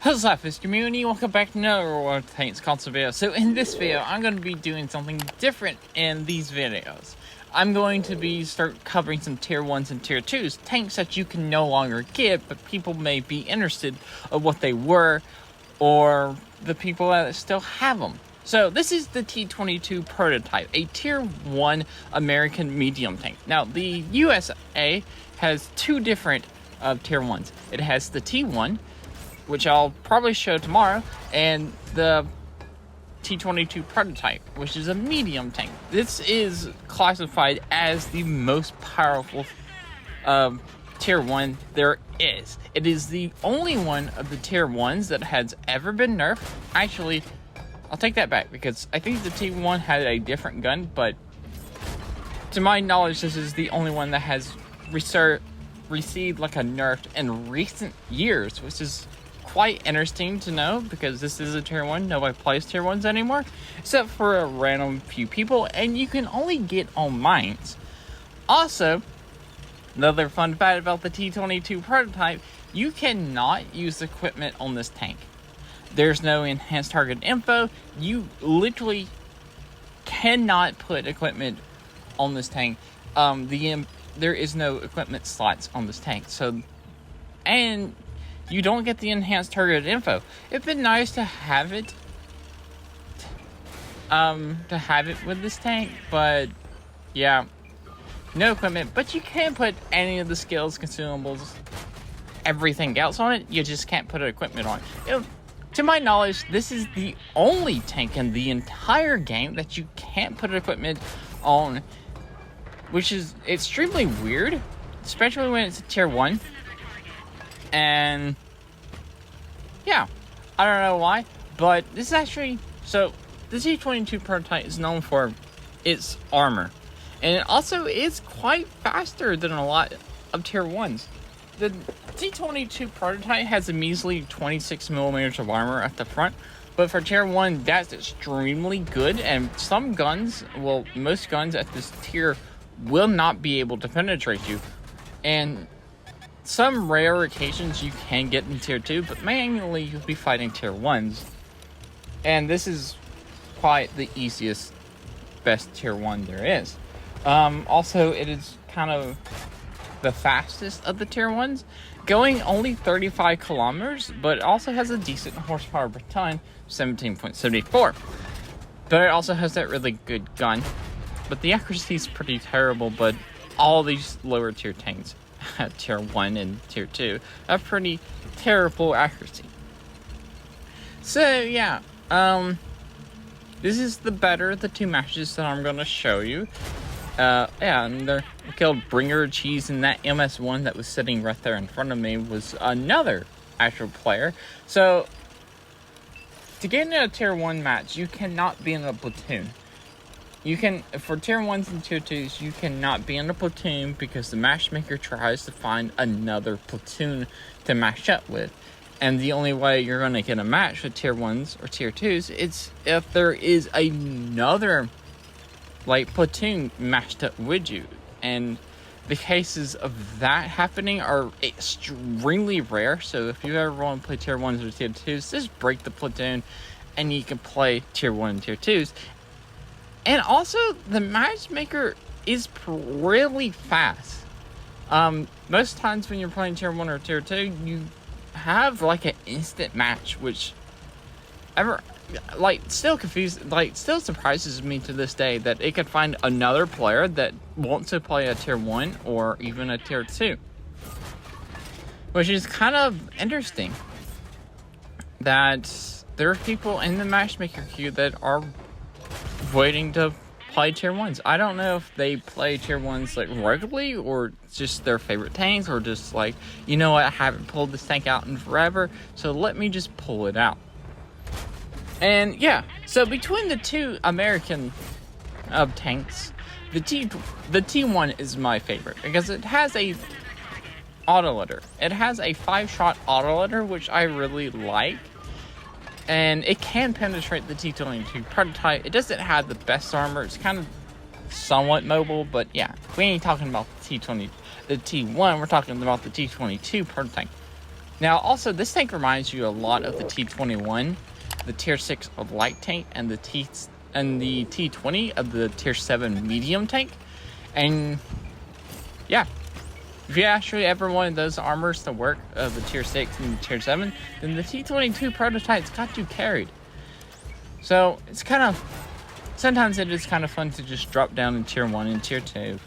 Hello Slapafish community, welcome back to another World of Tanks console video. So in this video, I'm going to be doing something different in these videos. I'm going to start covering some tier 1s and tier 2s, tanks that you can no longer get, but people may be interested of what they were, or the people that still have them. So this is the T22 prototype, a tier 1 American medium tank. Now the USA has two different tier 1s. It has the T1, which I'll probably show tomorrow, and the T22 prototype, which is a medium tank. This is classified as the most powerful tier 1 there is. It is the only one of the tier 1s that has ever been nerfed. Actually, I'll take that back, because I think the T1 had a different gun, but to my knowledge, this is the only one that has received like a nerf in recent years, which is quite interesting to know, because this is a tier 1. Nobody plays tier 1s anymore, except for a random few people, and you can only get on mines. Also, another fun fact about the T22 prototype, you cannot use equipment on this tank. There's no enhanced target info. You literally cannot put equipment on this tank. There is no equipment slots on this tank, and you don't get the enhanced target info. It'd been nice to have it, with this tank, but yeah, no equipment. But you can put any of the skills, consumables, everything else on it. You just can't put equipment on it. To my knowledge, this is the only tank in the entire game that you can't put equipment on, which is extremely weird, especially when it's a tier 1. And yeah, I don't know why, but this is actually, so the T22 prototype is known for its armor, and it also is quite faster than a lot of tier 1s. The T22 prototype has a measly 26 millimeters of armor at the front, but for tier 1, that's extremely good, and some guns, well, most guns at this tier will not be able to penetrate you. And some rare occasions you can get in tier 2, but mainly you'll be fighting tier 1s. And this is quite the easiest, best tier 1 there is. Also, it is kind of the fastest of the tier 1s, going only 35 kilometers, but it also has a decent horsepower per ton, 17.74. But it also has that really good gun. But the accuracy is pretty terrible, but all these lower tier tanks, tier 1 and tier 2, have pretty terrible accuracy. So yeah, this is the better of the two matches that I'm going to show you. Yeah, and we killed Bringer Cheese, and that MS1 that was sitting right there in front of me was another actual player. So, to get into a tier 1 match, you cannot be in a platoon. You can, for tier 1s and tier 2s, you cannot be in a platoon because the matchmaker tries to find another platoon to match up with. And the only way you're going to get a match with tier 1s or tier 2s is if there is another platoon matched up with you. And the cases of that happening are extremely rare. So if you ever want to play tier 1s or tier 2s, just break the platoon and you can play tier 1 and tier 2s. And also, the matchmaker is really fast. Most times when you're playing tier 1 or tier 2, you have like an instant match, which still surprises me to this day that it could find another player that wants to play a tier 1 or even a tier 2. Which is kind of interesting that there are people in the matchmaker queue that are waiting to play tier 1s. I don't know if they play tier 1s regularly, or just their favorite tanks, or just you know what, I haven't pulled this tank out in forever, so let me just pull it out. And yeah, so between the two American tanks, the T1 is my favorite because it has a autoloader. It has a 5-shot autoloader, which I really like. And it can penetrate the T22 prototype. It doesn't have the best armor. It's kind of somewhat mobile, but yeah, we ain't talking about the T1. We're talking about the T22 prototype. Now, also, this tank reminds you a lot of the T21, the Tier 6 of light tank, and the T20 of the Tier 7 medium tank. And yeah, if you actually ever wanted those armors to work, the Tier 6 and the Tier 7, then the T22 prototypes got you carried. So it's kind of, sometimes it is kind of fun to just drop down in Tier 1 and Tier 2.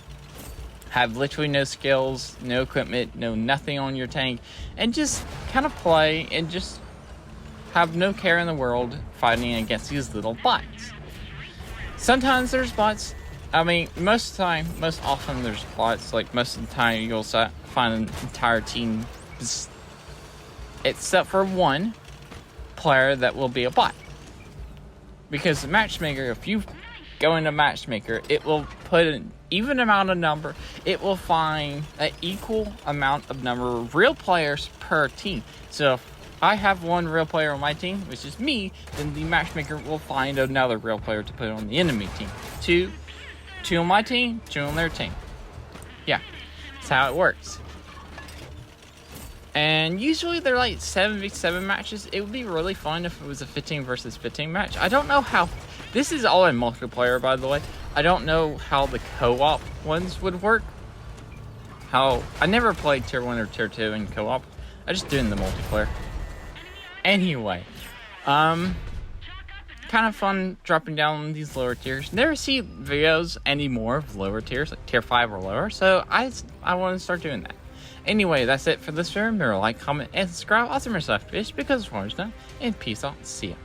Have literally no skills, no equipment, no nothing on your tank, and just kind of play and just have no care in the world fighting against these little bots. Sometimes there's bots. I mean, most often there's bots. Like, most of the time you'll find an entire team, except for one player that will be a bot. Because the matchmaker, if you go into matchmaker, it will put an even amount of number. It will find an equal amount of number of real players per team. So if I have one real player on my team, which is me, then the matchmaker will find another real player to put on the enemy team. Two on my team, 2 on their team. Yeah, that's how it works. And usually they're like 7v7 matches. It would be really fun if it was a 15 versus 15 match. I don't know how. This is all in multiplayer, by the way. I don't know how the co-op ones would work. I never played Tier 1 or Tier 2 in co-op. I just do it in the multiplayer. Anyway, kind of fun dropping down these lower tiers. Never see videos anymore of lower tiers, like Tier 5 or lower. So I want to start doing that. Anyway, that's it for this video. Remember to like, comment, and subscribe. I'll see myself, because it's always done. And peace out. See ya.